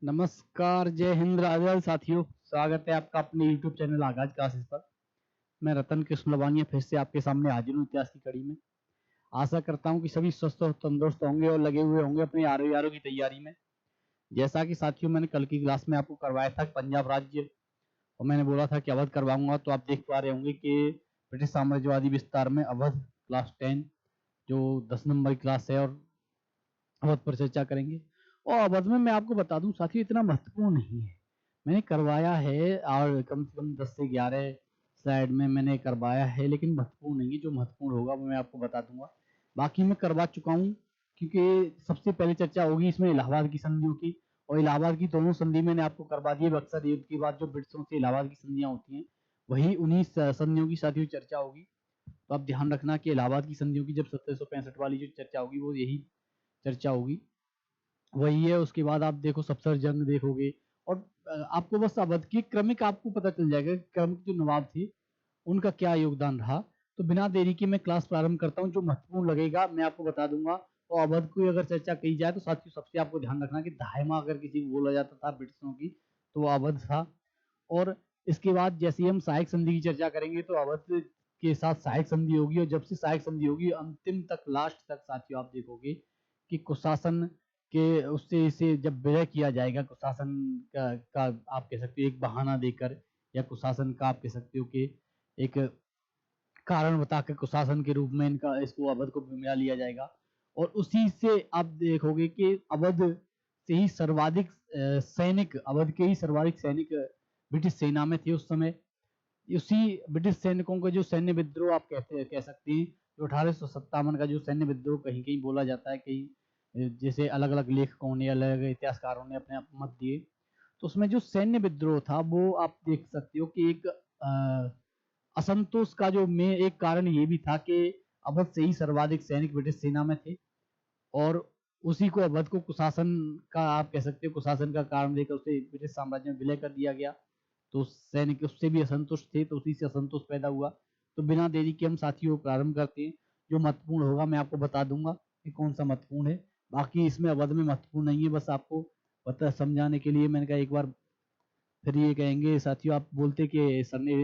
नमस्कार, जय हिंद, राधे साथियों। स्वागत है आपका अपने YouTube चैनल आगाज क्लासेस पर। मैं रतन कृष्ण लवानिया फिर से आपके सामने हाजिर हूँ इतिहास की कड़ी में। आशा करता हूँ कि सभी स्वस्थ और तंदुरुस्त होंगे और लगे हुए होंगे अपने यारों की तैयारी में। जैसा कि साथियों मैंने कल की क्लास में आपको करवाया था पंजाब राज्य, और मैंने बोला था कि अवध करवाऊंगा, तो आप देख पा रहे होंगे कि ब्रिटिश साम्राज्यवादी विस्तार में अवध क्लास 10 जो 10 नंबर की क्लास है, और अवध पर चर्चा करेंगे। और अवध में मैं आपको बता दूं साथियों, इतना महत्वपूर्ण नहीं है। मैंने करवाया है और कम से कम 10 से 11 स्लाइड में मैंने करवाया है, लेकिन महत्वपूर्ण नहीं है। जो महत्वपूर्ण होगा वो मैं आपको बता दूंगा। बाकी मैं करवा चुका हूँ, क्योंकि सबसे पहले चर्चा होगी इसमें इलाहाबाद की संधियों की। और इलाहाबाद की दोनों संधि मैंने आपको करवा दी है। बक्सर युद्ध के बाद जो ब्रिटिशों से इलाहाबाद की संधियां होती हैं, वही उन्हीं संधियों की साथियों चर्चा होगी। तो आप ध्यान रखना कि इलाहाबाद की संधियों की जब 1765 वाली जो चर्चा होगी वो यही चर्चा होगी, वही है। उसके बाद आप देखो सप्सर जंग देखोगे, और आपको बस अवध की क्रमिक आपको पता चल जाएगा कि क्रमिक जो नवाब थे उनका क्या योगदान रहा। तो बिना देरी के मैं क्लास प्रारंभ करता हूँ। जो महत्वपूर्ण लगेगा मैं आपको बता दूंगा। और अवध की अगर चर्चा की जाए तो साथियों सबसे आपको ध्यान रखना कि धायमा अगर किसी को बोला जाता था ब्रिटिशों की, तो वो अवध था। और इसके बाद जैसे ही हम सहायक संधि की चर्चा करेंगे तो अवध के साथ सहायक संधि होगी, और जब से सहायक संधि होगी अंतिम तक लास्ट तक साथियों आप देखोगे कि कुशासन के उससे इसे जब विलय किया जाएगा, कुशासन का आप कह सकते हो एक बहाना देकर, या कुशासन का आप कह सकते हो कि एक कारण बताकर कुशासन के रूप में इसको अवध को मिला लिया जाएगा। और उसी से आप देखोगे कि अवध से ही सर्वाधिक सैनिक, अवध के ही सर्वाधिक सैनिक ब्रिटिश सेना में थे उस समय। उसी ब्रिटिश सैनिकों का जो सैन्य विद्रोह आप कह सकते हैं, जो 1857 का जो सैन्य विद्रोह कहीं कहीं बोला जाता है, कहीं जैसे अलग अलग लेखकों ने, अलग अलग इतिहासकारों ने अपने मत दिए। तो उसमें जो सैन्य विद्रोह था वो आप देख सकते हो कि एक असंतोष का जो में एक कारण ये भी था कि अवध से ही सर्वाधिक सैनिक ब्रिटिश सेना में थे, और उसी को अवध को कुशासन का आप कह सकते हो कुशासन का कारण देकर उसे ब्रिटिश साम्राज्य में विलय कर दिया गया। तो सैनिक उससे भी असंतुष्ट थे, तो उसी से असंतोष पैदा हुआ। तो बिना देरी के हम साथियों प्रारंभ करते हैं। जो महत्वपूर्ण होगा मैं आपको बता दूंगा कि कौन सा महत्वपूर्ण है। बाकी इसमें अवध में महत्वपूर्ण नहीं है, बस आपको पता समझाने के लिए मैंने कहा एक बार फिर ये कहेंगे साथियों, आप बोलते कि सर ने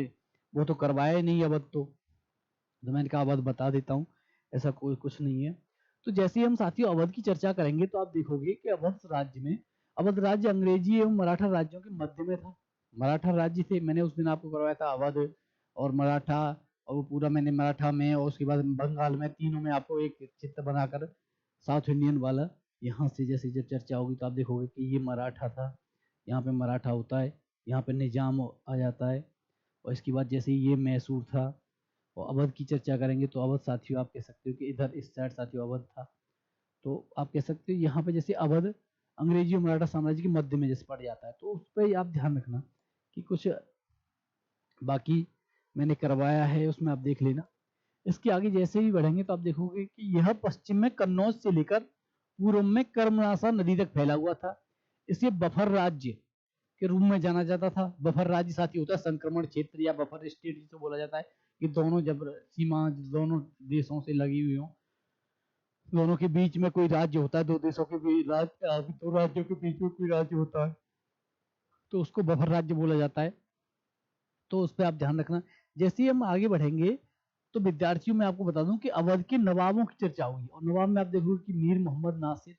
वो तो करवाया ही नहीं अवध, तो मैंने कहा अवध बता देता हूँ। ऐसा कोई कुछ नहीं है। तो जैसे ही हम साथियों अवध की चर्चा करेंगे तो आप देखोगे कि अवध राज्य में, अवध राज्य अंग्रेजी एवं मराठा राज्यों के मध्य में था। मराठा राज्य थे, मैंने उस दिन आपको करवाया था अवध और मराठा, और वो पूरा मैंने मराठा में और उसके बाद बंगाल में, तीनों में आपको एक चित्र बनाकर साउथ इंडियन वाला। यहाँ से जैसे जब चर्चा होगी तो आप देखोगे कि ये मराठा था, यहाँ पे मराठा होता है, यहाँ पे निजाम आ जाता है। और इसके बाद जैसे ये मैसूर था। और अवध की चर्चा करेंगे तो अवध साथियों आप कह सकते हो कि इधर इस साइड साथियों अवध था। तो आप कह सकते हो यहाँ पे जैसे अवध अंग्रेजी और मराठा साम्राज्य के मध्य में जैसे पड़ जाता है, तो उस पर आप ध्यान रखना कि कुछ बाकी मैंने करवाया है उसमें आप देख लेना। इसके आगे जैसे ही बढ़ेंगे तो आप देखोगे कि यह पश्चिम में कन्नौज से लेकर पूर्व में कर्मनाशा नदी तक फैला हुआ था। इसे बफर राज्य के रूप में जाना जाता था। बफर राज्य साथी होता है संक्रमण क्षेत्र या बफर स्टेट जिसे बोला जाता है, कि दोनों जब सीमा दोनों देशों से लगी हुई हो, दोनों के बीच में कोई राज्य होता है, दो देशों के बीच दो राज्यों के बीच में कोई राज्य होता है, तो उसको बफर राज्य बोला जाता है। तो उस पर आप ध्यान रखना। जैसे ही हम आगे बढ़ेंगे तो विद्यार्थियों में आपको बता दूं कि अवध के नवाबों की चर्चा होगी। और नवाब में आप देखोगे कि मीर मोहम्मद नासिर,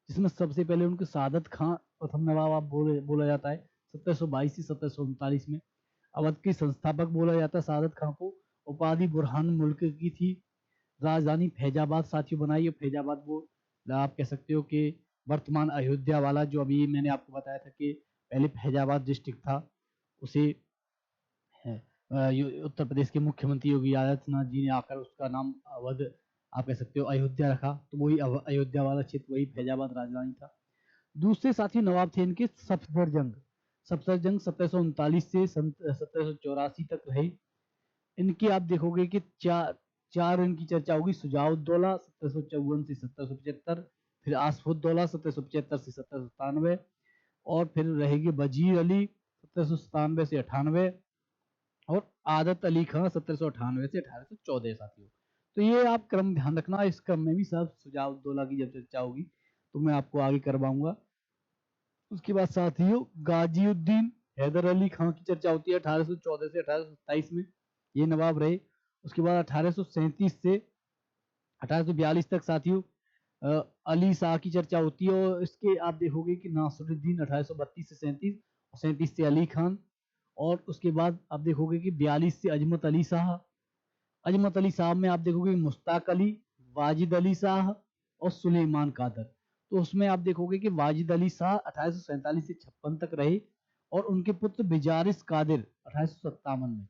जिसमें सबसे पहले उनके सादत खां प्रथम नवाब आप बोला जाता है 1722 से 1739 में। अवध के संस्थापक बोला जाता है सादत खां को। उपाधि बुरहान मुल्क की थी। राजधानी फैजाबाद साथियों बनाई, और फैजाबाद वो आप कह सकते हो कि वर्तमान अयोध्या वाला, जो अभी मैंने आपको बताया था कि पहले फैजाबाद डिस्ट्रिक्ट था, उसे उत्तर प्रदेश के मुख्यमंत्री योगी आदित्यनाथ जी ने आकर उसका नाम अवध आप कह सकते हो अयोध्या रखा। तो वही अयोध्या वाला क्षेत्र, वही फैजाबाद राजधानी था। दूसरे साथी नवाब थे इनके सफदरजंग। सफदरजंग 1739 से 1784 तक रहे। इनके आप देखोगे कि चार चार इनकी चर्चा होगी। सुजाउद्दौला 1754 से 1775, फिर आसफुद्दौला 1775 से 1797, और फिर रहेगी वजीर अली 1797 से 98, और आदत अली खां 1798 से 1814 साथियों। तो ये आप क्रम ध्यान रखना। इस क्रम में भी सब सुजाउद्दौला की जब चर्चा होगी तो मैं आपको आगे करवाऊंगा। उसके बाद साथियों गाजिउद्दीन हैदर अली खां की चर्चा होती है 1814 से 1827 में, ये नवाब रहे। उसके बाद 1837 से 1842 तक साथियों अली शाह की चर्चा होती है, और इसके आप देखोगे कि नासिरुद्दीन 1832 से 37, और 37 से अली खान, और उसके बाद आप देखोगे कि 42 से अजमत अली शाह। अजमत अली साहब में आप देखोगे मुश्ताक अली, वाजिद अली शाह और सुलेमान कादर। तो उसमें आप देखोगे कि वाजिद अली शाह 1847 से 56 तक रहे, और उनके पुत्र बिजारिस कादिर 1857 में,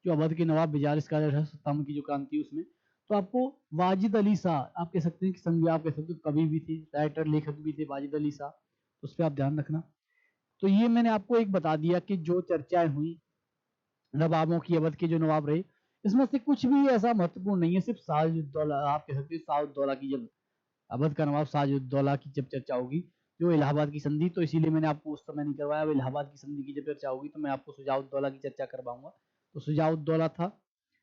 जो अवध के नवाब बिजारिस कादिर 1857 की जो क्रांति उसमें। तो आपको वाजिद अली शाह आप कह सकते हैं कि संज्ञा, आप कह सकते हो कवि भी थे, राइटर लेखक भी थे वाजिद अली शाह, तो उस पर आप ध्यान रखना। तो ये मैंने आपको एक बता दिया कि जो चर्चाएं हुई नवाबों की, अवध के जो नवाब रहे, इसमें से कुछ भी ऐसा महत्वपूर्ण नहीं है। सिर्फ साजुद्दौला आप कह सकते हो, साउद्दौला की जब अवध का नवाब साजुद्दौला की जब चर्चा होगी, जो इलाहाबाद की संधि, तो इसीलिए मैंने आपको उस समय नहीं करवाया। अब इलाहाबाद की संधि की जब चर्चा होगी तो मैं आपको शुजाउद्दौला की चर्चा करवाऊंगा। तो शुजाउद्दौला था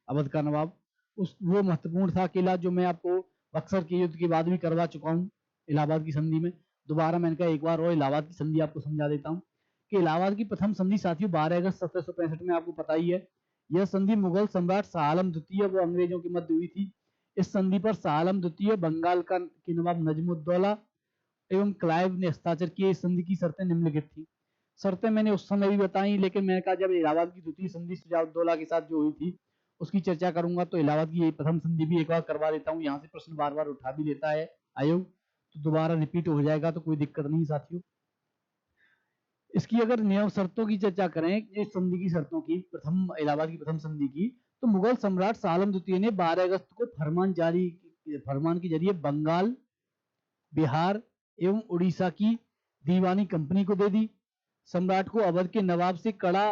अवध का नवाब, उस वो महत्वपूर्ण था किला, जो मैं आपको बक्सर के युद्ध के बाद भी करवा चुका हूँ इलाहाबाद की संधि में। दोबारा मैंने कहा एक बार और इलाहाबाद की संधि आपको समझा देता हूँ कि इलाहाबाद की प्रथम संधि साथियों 12 अगस्त 1765 में, आपको पता ही है। यह संधि मुगल सम्राट शाह आलम द्वितीय व अंग्रेजों के मध्य हुई थी। इस संधि पर शाह आलम द्वितीय, बंगाल का के नवाब नजमुद्दौला एवं क्लाइव ने हस्ताक्षर किए। इस संधि की शर्तें निम्नलिखित थी। शर्तें मैंने उस समय भी बताई, लेकिन मैंने कहा जब इलाहाबाद की द्वितीय संधि शुजाउद्दौला के साथ जो हुई थी उसकी चर्चा करूंगा, तो इलाहाबाद की प्रथम संधि भी एक बार करवा देता हूँ। यहाँ से प्रश्न बार बार उठा भी लेता है आयोग, तो दोबारा रिपीट हो जाएगा तो कोई दिक्कत नहीं साथियों। इसकी अगर नियम शर्तों की चर्चा करें, इस संधि की शर्तों की, प्रथम इलाहाबाद की प्रथम संधि की, तो मुगल सम्राट शाह आलम द्वितीय ने 12 अगस्त को फरमान के जरिए बंगाल, बिहार एवं उड़ीसा की दीवानी कंपनी को दे दी। सम्राट को अवध के नवाब से कड़ा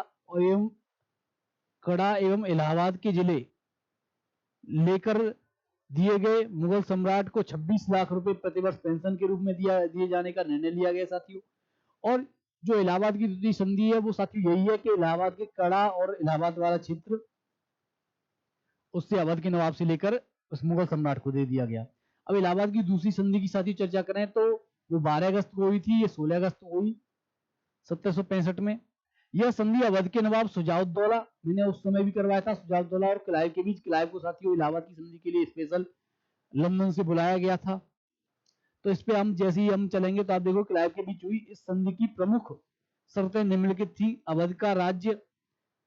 एवं इलाहाबाद के जिले लेकर दिए गए। मुगल सम्राट को 26 लाख रुपए प्रतिवर्ष पेंशन के रूप में दिए जाने का निर्णय लिया गया साथियों। और जो इलाहाबाद की द्वितीय संधि है वो साथियों यही है कि इलाहाबाद के कड़ा और इलाहाबाद वाला क्षेत्र उससे अवध के नवाब से लेकर उस मुगल सम्राट को दे दिया गया। अब इलाहाबाद की दूसरी संधि की साथी चर्चा करें तो वो 12 अगस्त को हुई थी, ये 16 अगस्त को हुई 1765 में। यह संधि अवध के नवाब शुजाउद्दौला, मैंने उस समय भी करवाया था, शुजाउद्दौला और क्लाइव के बीच। क्लाइव को साथियों इलाहाबाद की संधि के लिए स्पेशल लंदन से बुलाया गया था। तो इस पे हम जैसे ही हम चलेंगे तो आप देखो क्लाइव के बीच हुई। इस संधि की प्रमुख शर्तें निम्नलिखित थी। अवध का राज्य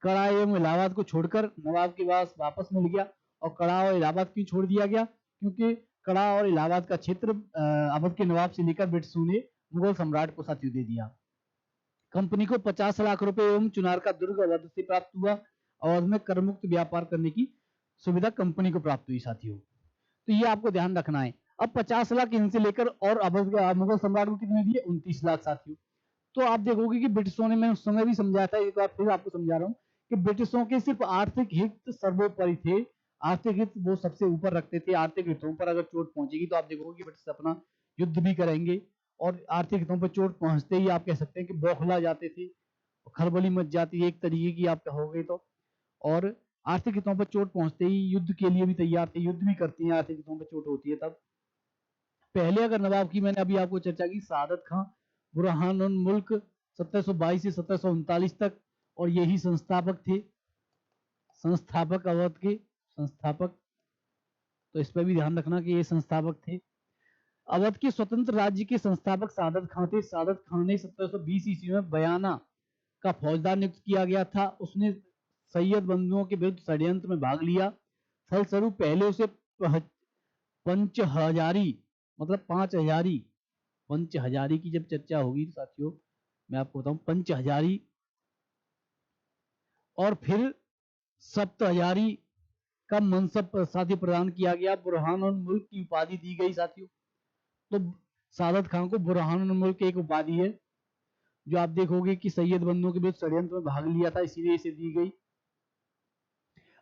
कड़ा एवं इलाहाबाद को छोड़कर नवाब के पास वापस मिल गया, और कड़ा और इलाहाबाद क्यों छोड़ दिया गया, क्योंकि कड़ा और इलाहाबाद का क्षेत्र अवध के नवाब से लेकर ब्रिटिशों ने मुगल सम्राट को साथियों दे दिया। कंपनी को 50 लाख रुपए एवं चुनार का दुर्ग अवध से प्राप्त हुआ। अवध में कर मुक्त व्यापार करने की सुविधा कंपनी को प्राप्त हुई साथियों। तो ये आपको ध्यान रखना है। अब 50 लाख इनसे लेकर और अवध मुगल सम्राट को कितने दिए, 29 लाख साथियों। तो आप देखोगे कि ब्रिटिशों ने, मैं उस समय भी समझाया था, एक बार फिर आपको समझा रहा हूँ कि ब्रिटिशों के सिर्फ आर्थिक हित सर्वोपरि थे। आर्थिक हित वो सबसे ऊपर रखते थे। आर्थिक हितों पर अगर चोट पहुंचेगी तो आप देखोगे कि ब्रिटिश अपना युद्ध भी करेंगे, और आर्थिक हितों पर चोट पहुंचते ही आप कह सकते हैं कि बौखला जाते थे, खलबली मच जाती है एक तरीके की आप कहोगे तो। और आर्थिक हितों पर चोट पहुंचते ही युद्ध के लिए भी तैयार थे, युद्ध भी करती हैं आर्थिक हितों पर चोट होती है तब। पहले अगर नवाब की मैंने अभी आपको चर्चा की, सादत खां बुरहानुल मुल्क 1722 से 1739 तक, और यही संस्थापक थे, संस्थापक अवध के संस्थापक। तो इस पर भी ध्यान रखना कि ये संस्थापक थे। अवध के स्वतंत्र राज्य के संस्थापक सादत खां थे। सादत खां ने 1720 ईस्वी में बयाना का फौजदार नियुक्त किया गया था। उसने सैयद बंधुओं के विरुद्ध षड्यंत्र में भाग लिया। फलस्वरूप पहले उसे पंचहजारी मतलब 5000 पंचहजारी की जब चर्चा होगी साथियों, मैं आपको बताऊं पंचहजारी और फिर सप्तहजारी का मनसब साथी प्रदान किया गया। बुरहान और मुल्क की उपाधि दी गई साथियों। तो सादत खान को बुरहान और मुल्क एक उपाधि है, जो आप देखोगे कि सैयद बंधुओं के बीच षड्यंत्र में भाग लिया था, इसीलिए इसे दी गई।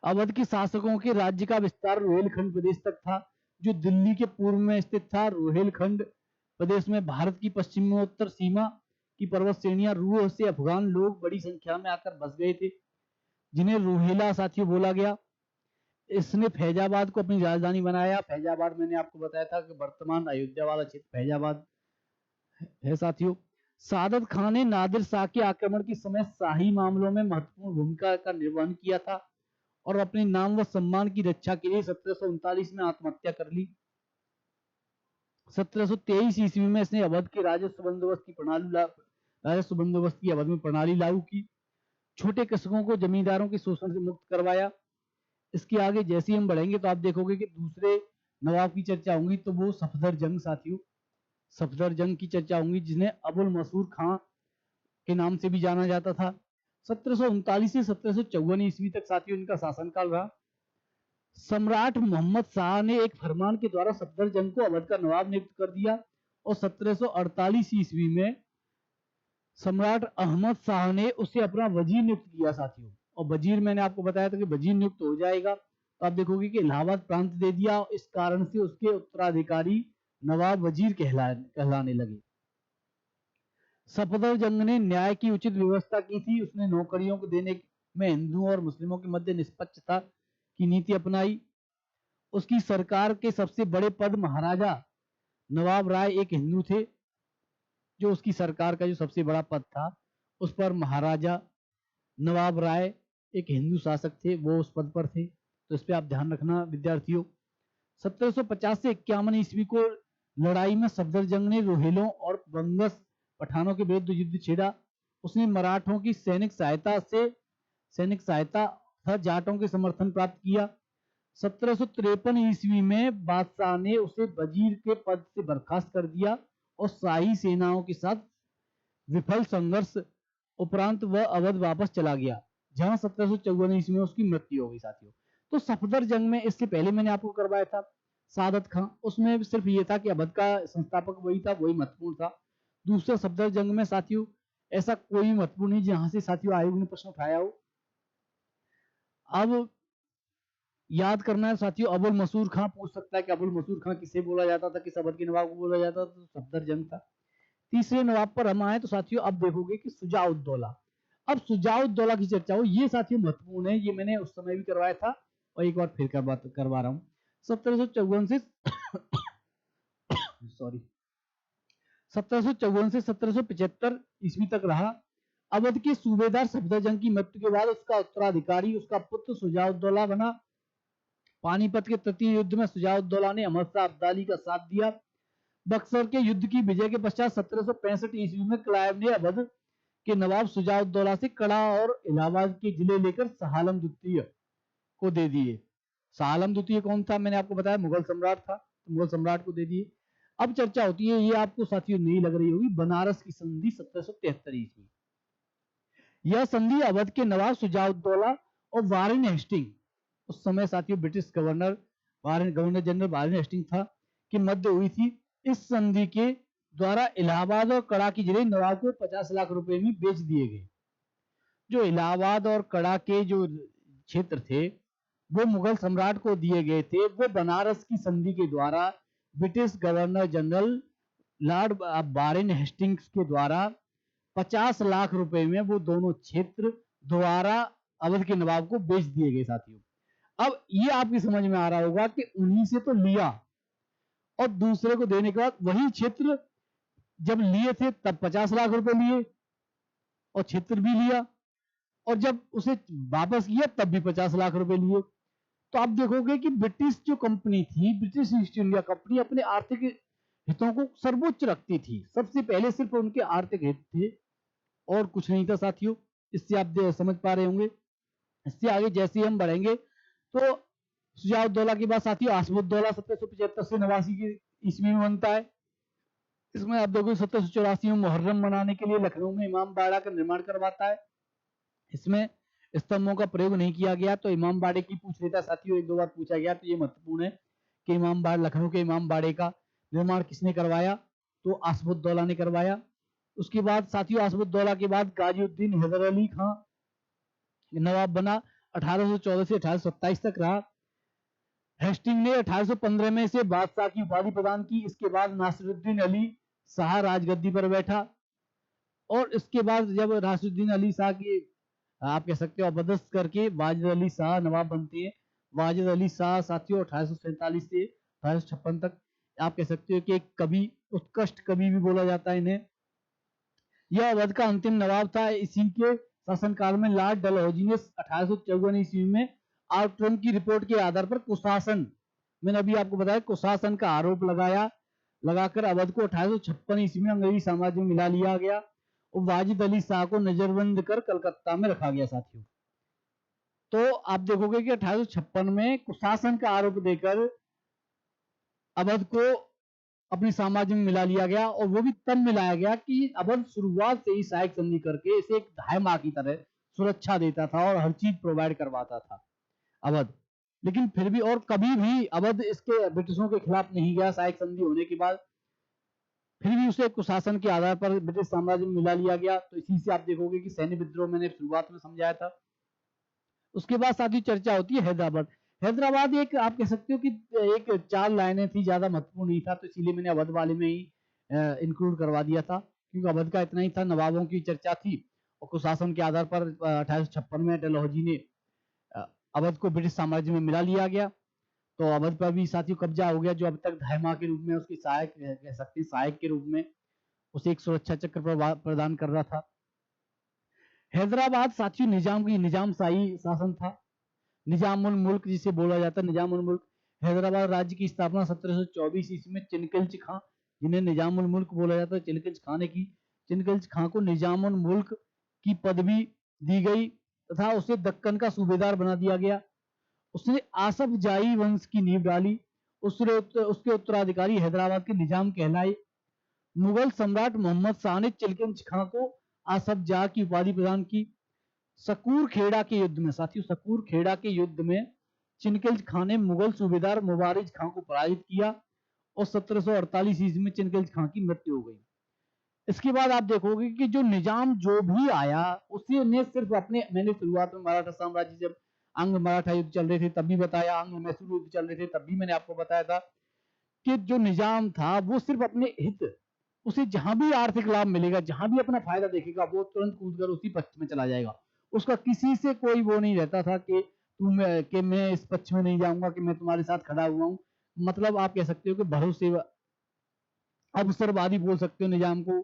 अवध के शासकों के राज्य का विस्तार रोहिलखंड प्रदेश तक था, जो दिल्ली के पूर्व में स्थित था। रोहिलखंड प्रदेश में भारत की पश्चिमोत्तर सीमा की पर्वत श्रेणियां, रूह से अफगान लोग बड़ी संख्या में आकर बस गए थे, जिन्हें रोहिला साथियों बोला गया। इसने फैजाबाद को अपनी राजधानी बनाया। फैजाबाद मैंने आपको बताया था कि वर्तमान अयोध्या वाला क्षेत्र फैजाबाद है साथियों। सादत खान ने नादिर शाह के आक्रमण के समय शाही मामलों में महत्वपूर्ण भूमिका का निर्वहन किया था और अपने नाम व सम्मान की रक्षा के लिए 1739 में आत्महत्या कर ली। 1723 ईस्वी में इसने अवध के राजस्व बंदोबस्त की अवध में प्रणाली लागू की, छोटे कृषकों को जमींदारों के शोषण से मुक्त करवाया। इसके आगे जैसे ही हम बढ़ेंगे तो आप देखोगे कि दूसरे नवाब की चर्चा होंगी, तो वो सफदर जंग साथियों, सफदर जंग की चर्चा होंगी, जिन्हें अबुल मसूर खां के नाम से भी जाना जाता था। 1739 से 1754 ईस्वी तक साथियों इनका शासनकाल रहा। सम्राट मोहम्मद शाह ने एक फरमान के द्वारा सफदर जंग को अवध का नवाब नियुक्त कर दिया और 1748 ईस्वी में सम्राट अहमद शाह ने उसे अपना वजीर नियुक्त किया साथियों। और वजीर मैंने आपको बताया था कि वजीर नियुक्त हो जाएगा, तो आप देखोगे कि इलाहाबाद प्रांत दे दिया, इस कारण से उसके उत्तराधिकारी नवाब वजीर कहलाने लगे। सफदर जंग ने न्याय की उचित व्यवस्था की थी। उसने नौकरियों को देने में हिंदुओं और मुस्लिमों के मध्य निष्पक्षता की नीति अपनाई। उसकी सरकार के सबसे बड़े पद महाराजा नवाब राय एक हिंदू थे। जो उसकी सरकार का जो सबसे बड़ा पद था, उस पर महाराजा नवाब राय एक हिंदू शासक थे, वो उस पद पर थे। तो इस पे आप ध्यान रखना विद्यार्थियों। 1750 से 51 ईस्वी को लड़ाई में सफदर जंग ने रोहिलों और बंगस पठानों के विरुद्ध युद्ध छेड़ा। उसने मराठों की सैनिक सहायता तथा जाटों के समर्थन प्राप्त किया। 1753 ईस्वी में बादशाह ने उसे वजीर के पद से बर्खास्त कर दिया और शाही सेनाओं के साथ विफल संघर्ष उपरांत वह अवध वापस चला गया, जहां 1754 ईस्वी में उसकी मृत्यु हो गई साथियों। तो सफदर जंग में इससे पहले मैंने आपको करवाया था सादत खां, उसमें सिर्फ ये था कि अवध का संस्थापक वही था, वही महत्वपूर्ण था। दूसरा सफदर जंग में साथियों ऐसा कोई महत्वपूर्ण नहीं जहां से साथियों आयोग ने प्रश्न उठाया हो। अब याद करना है साथियों, अबुल मसूर खां पूछ सकता है कि अबुल मसूर खां किसे बोला जाता था, किस अवध के नवाब को बोला जाता था, तो सफदर जंग था। तीसरे नवाब पर हम आए तो साथियों अब देखोगे कि सुजाउद्दौला। अब सुजाउद्दौला की चर्चा हो, ये साथियों महत्वपूर्ण है, ये मैंने उस समय भी करवाया था और एक बार फिर करवा रहा हूँ। 1754 से सॉरी 1754 से 1775 ईस्वी तक रहा। अवध के सूबेदार सफदर जंग की मृत्यु के बाद उसका उत्तराधिकारी उसका पुत्र सुजाउद्दौला बना। पानीपत के तृतीय युद्ध में सुजाउद्दौला ने अहमद शाह अब्दाली का साथ दिया। बक्सर के युद्ध की विजय के पश्चात 1765 ईस्वी में क्लाइव ने अवध के नवाब सुजाउद्दौला से कड़ा और इलाहाबाद के जिले लेकर शाह आलम द्वितीय को दे दिए। शाह आलम द्वितीय कौन था, मैंने आपको बताया मुगल सम्राट था, तो मुगल सम्राट को दे दिए। अब चर्चा होती है, ये आपको साथियों नहीं लग रही होगी, बनारस की संधि 1773 ईस्वी। यह संधि अवध के नवाब सुजाउद्दौला और वारेन हेस्टिंग, उस समय साथियों British governor general Warren Hasting था, के मध्य हुई थी। इस संधि के द्वारा इलाहाबाद और कड़ा की जगह नवाब को 50 लाख रुपए में बेच दिए गए। जो इलाहाबाद और कड़ा के जो क्षेत्र थे वो मुगल सम्राट को दिए गए थे, वो बनारस की संधि के द्वारा British governor general Lord Warren Hastings के द्वारा 50 लाख रुपए में वो दोनों क्षेत्र दोबारा अवध के नवाब को बेच दिए गए साथियों। अब ये आपकी समझ में आ रहा होगा कि उन्हीं से तो लिया और दूसरे को देने के बाद वही क्षेत्र जब लिए थे तब 50 लाख रुपए लिए और क्षेत्र भी लिया, और जब उसे वापस किया तब भी 50 लाख रुपए लिए। तो आप देखोगे कि ब्रिटिश जो कंपनी थी, ब्रिटिश ईस्ट इंडिया कंपनी अपने आर्थिक हितों को सर्वोच्च रखती थी। सबसे पहले सिर्फ उनके आर्थिक हित थे और कुछ नहीं था साथियों। इससे आप समझ पा रहे होंगे। इससे आगे जैसे ही हम बढ़ेंगे तो सुजाउद्दौला के बाद साथियों आसफुद्दौला 1775 से 89 की ईस्वी में बनता है। इसमें आप देखो 1784 में मुहर्रम मनाने के लिए लखनऊ में इमाम बाड़ा का निर्माण करवाता है। इसमें स्तंभों का प्रयोग नहीं किया गया, तो इमाम बाड़े की पूछ लेता साथियों, एक दो बार पूछा गया, तो ये महत्वपूर्ण है कि इमाम बाड़ लखनऊ के इमाम बाड़े का निर्माण किसने करवाया, तो आसफुद्दौला ने करवाया। उसके बाद साथियों आसफुद्दौला के बाद गाजीउद्दीन हैदर अली खां नवाब बना, 1814 से 1827 तक रहा। हेस्टिंग ने 1815 में से बादशाह की उपाधि प्रदान की। इसके बाद नासिरुद्दीन अली शाह राजगद्दी पर बैठा और इसके बाद जब नासिरुद्दीन अली शाह की आप कह सकते हो अपदस्थ करके वाजिद अली शाह नवाब बनते हैं। वाजिद अली शाह साथियों 1847 से 1856 तक आप कह सकते हो कि एक कवि, उत्कृष्ट कवि भी बोला जाता है इन्हें। यह अवध का अंतिम नवाब था। इसी के शासनकाल में लॉर्ड डलहौजी ने 1854 ईस्वी में आउटरम की रिपोर्ट के आधार पर कुशासन, मैंने अभी आपको बताया, कुशासन का आरोप लगाकर अवध को 1856 ईस्वी में अंग्रेजी साम्राज्य में मिला लिया गया और वाजिद अली शाह को नजरबंद कर कलकत्ता में रखा गया। साथियों, तो आप देखोगे कि 1856 में कुशासन का आरोप देकर अवध को अपने साम्राज्य में मिला लिया गया, और वो भी तब मिलाया गया कि अवध शुरुआत से ही सहायक संधि करके इसे एक ढाई माह की तरह सुरक्षा देता था और हर चीज प्रोवाइड करवाता था अवध। लेकिन फिर भी और कभी भी अवध इसके ब्रिटिशों के खिलाफ नहीं गया सहायक संधि होने के बाद, फिर भी उसे कुशासन के आधार पर ब्रिटिश साम्राज्य में मिला लिया गया। तो इसी से आप देखोगे कि सैन्य विद्रोह मैंने शुरुआत में समझाया था। उसके बाद साथ ही चर्चा होती है हैदराबाद। हैदराबाद एक आप कह सकते हो कि एक 4 लाइनें थी, ज्यादा महत्वपूर्ण नहीं था, तो इसीलिए मैंने अवध वाले में ही इंक्लूड करवा दिया था, क्योंकि अवध का इतना ही था। नवाबों की चर्चा थी और कुशासन के आधार पर 1856 में डलहौजी ने अवध को ब्रिटिश साम्राज्य में मिला लिया गया। तो अवध पर भी साथियों कब्जा हो गया, जो अब तक धायमा के रूप में उसकी सहायक कह सकते हैं, सहायक के रूप में उसे एक सुरक्षा चक्र प्रदान कर रहा था। हैदराबाद साथियों निजामशाही शासन था। निजामुल मुल्क जिसे बोला जाता है, निजामुल मुल्क। हैदराबाद राज्य की स्थापना 1724 ईस्वी में चिनकल्च खां, जिन्हें निजामुल मुल्क बोला जाता है, चिनकल्च खां ने की। चिनकल्च खां को निजामुल मुल्क की पदवी दी गई तथा उसे दक्कन का सूबेदार बना दिया गया। उसने आसफ जाही वंश की नींव डाली। उसके उत्तराधिकारी हैदराबाद के निजाम कहलाए। मुगल सम्राट मोहम्मद शाह ने चिनकल्च खां को आसफ जाह की उपाधि प्रदान की। सकूर खेड़ा के युद्ध में, साथियों सकूर खेड़ा के युद्ध में चिनकल्च खां ने मुगल सूबेदार मुबारिज खां को पराजित किया और 1748 ईस्वी में चिनकल्च खां की मृत्यु हो गई। इसके बाद आप देखोगे कि जो निजाम जो भी आया उसे ने सिर्फ अपने, मैंने शुरुआत में मराठा साम्राज्य जब अंग मराठा युद्ध चल रहे थे तब भी बताया, अंग मैसूर युद्ध चल रहे थे तब भी मैंने आपको बताया था कि जो निजाम था वो सिर्फ अपने हित, उसे जहां भी आर्थिक लाभ मिलेगा, जहां भी अपना फायदा देखेगा, वो तुरंत कूद कर उसी पक्ष में चला जाएगा। उसका किसी से कोई वो नहीं रहता था कि मैं इस पक्ष में नहीं जाऊंगा, कि मैं तुम्हारे साथ खड़ा हुआ हूं। मतलब आप कह सकते हो कि भरोसे, अवसरवादी बोल सकते हो निजाम को,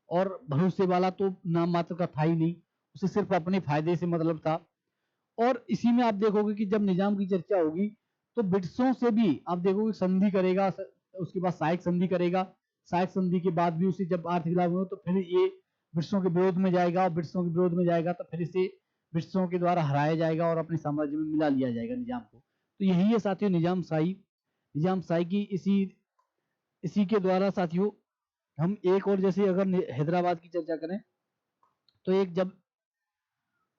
और भरोसे वाला तो नाम मात्र का था ही नहीं, उसे सिर्फ अपने फायदे से मतलब था। और इसी में आप देखोगे कि जब निजाम की चर्चा होगी तो ब्रिटिशों से भी आप देखोगे संधि करेगा, उसके बाद सहायक संधि करेगा। सहायक संधि के बाद भी उसे जब आर्थिक लाभ हो तो फिर ये ब्रिटिशों के विरोध में जाएगा, और ब्रिटिशों के विरोध में जाएगा तो फिर इसे ब्रिटिशों के द्वारा हराया जाएगा और अपने साम्राज्य में मिला लिया जाएगा निजाम को। तो यही है साथियों निजामशाही की इसी इसी के द्वारा साथियों हम एक और, जैसे अगर हैदराबाद की चर्चा करें तो एक, जब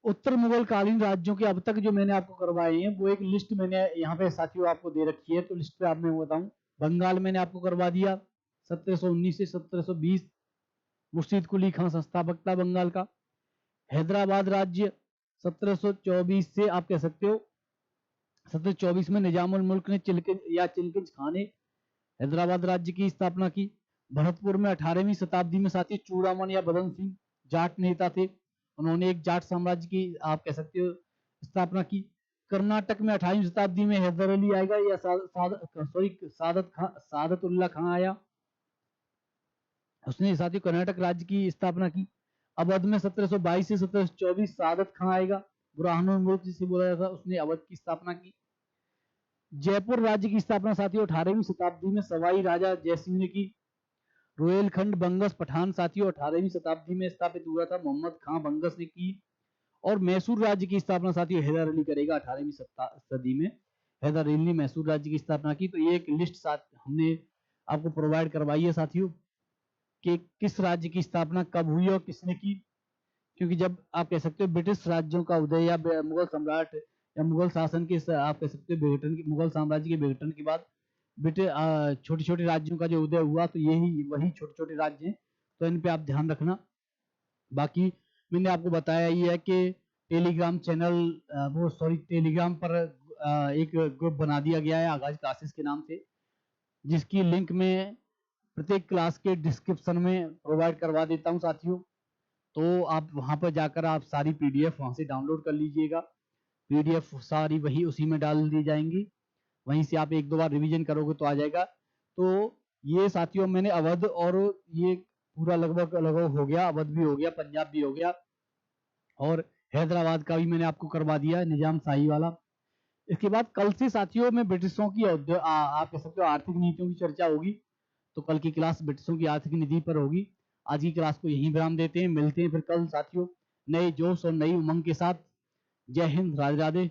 उत्तर मुगल कालीन राज्यों के अब तक जो मैंने आपको करवाए हैं वो एक लिस्ट मैंने यहाँ पे साथियों आपको दे रखी है। तो लिस्ट पे आप मैं बताऊं, बंगाल मैंने आपको करवा दिया 1719 से 1720, मुर्शीद कुली खां संस्थापक था बंगाल का। हैदराबाद राज्य 1724 से आप कह सकते हो 1724 में निजामुल मुल्क ने चिलकंज खां ने हैदराबाद राज्य की स्थापना की। भरतपुर में 18वीं शताब्दी में साथी चूड़ामन या बदन सिंह जाट नेता थे, उन्होंने एक जाट साम्राज्य की आप कह सकते हो स्थापना की। कर्नाटक में 18वीं शताब्दी में हैदर अली आएगा या सादतुल्ला खां आया, उसने साथी कर्नाटक राज्य की स्थापना की। अवध में 1722 से 1724 सादत खां आएगा, बुरहानुल मुल्क जिसे बोला जाता है, उसने अवध की स्थापना की। जयपुर राज्य की स्थापना साथियों 18वीं शताब्दी में सवाई राजा जयसिंह ने की। रोहेलखंड बंगस पठान साथियों 18वीं शताब्दी में स्थापित हुआ था, मोहम्मद खां बंगस ने की। और मैसूर राज्य की स्थापना साथियों हैदर अली करेगा 18वीं सदी में, हैदर अली ने मैसूर राज्य की स्थापना की। तो ये एक लिस्ट साथ हमने आपको प्रोवाइड करवाई है साथियों कि किस राज्य की स्थापना कब हुई और किसने की। क्योंकि जब आप कह सकते हो ब्रिटिश राज्यों का उदय या मुगल सम्राट या मुगल शासन के आप कह सकते हो विघटन, मुगल साम्राज्य के विघटन के बाद ब्रिटिश छोटे छोटे राज्यों का जो उदय हुआ, तो यही वही छोटे छोटे राज्य हैं, तो इन पे आप ध्यान रखना। बाकी मैंने आपको बताया ये है कि टेलीग्राम चैनल टेलीग्राम पर एक ग्रुप बना दिया गया है आगाज क्लासेस के नाम से, जिसकी लिंक मैं प्रत्येक क्लास के डिस्क्रिप्शन में प्रोवाइड करवा देता हूं साथियों। तो आप वहां पर जाकर आप सारी पीडीएफ वहां से डाउनलोड कर लीजिएगा। पीडीएफ सारी वही उसी में डाल दी जाएंगी, वहीं से आप एक दो बार रिवीजन करोगे तो आ जाएगा। तो ये साथियों मैंने अवध और ये पूरा लगभग लगभग हो गया, अवध भी हो गया, पंजाब भी हो गया, और हैदराबाद का भी मैंने आपको करवा दिया है, निजाम शाही वाला। इसके बाद कल से साथियों में ब्रिटिशों की आप कह सकते हो आर्थिक नीतियों की चर्चा होगी। तो कल की क्लास ब्रिटिशों की आर्थिक नीति पर होगी। आज की क्लास को यहीं विराम देते हैं, मिलते हैं फिर कल साथियों नए जोश और नई उमंग के साथ। जय हिंद, राधे राधे।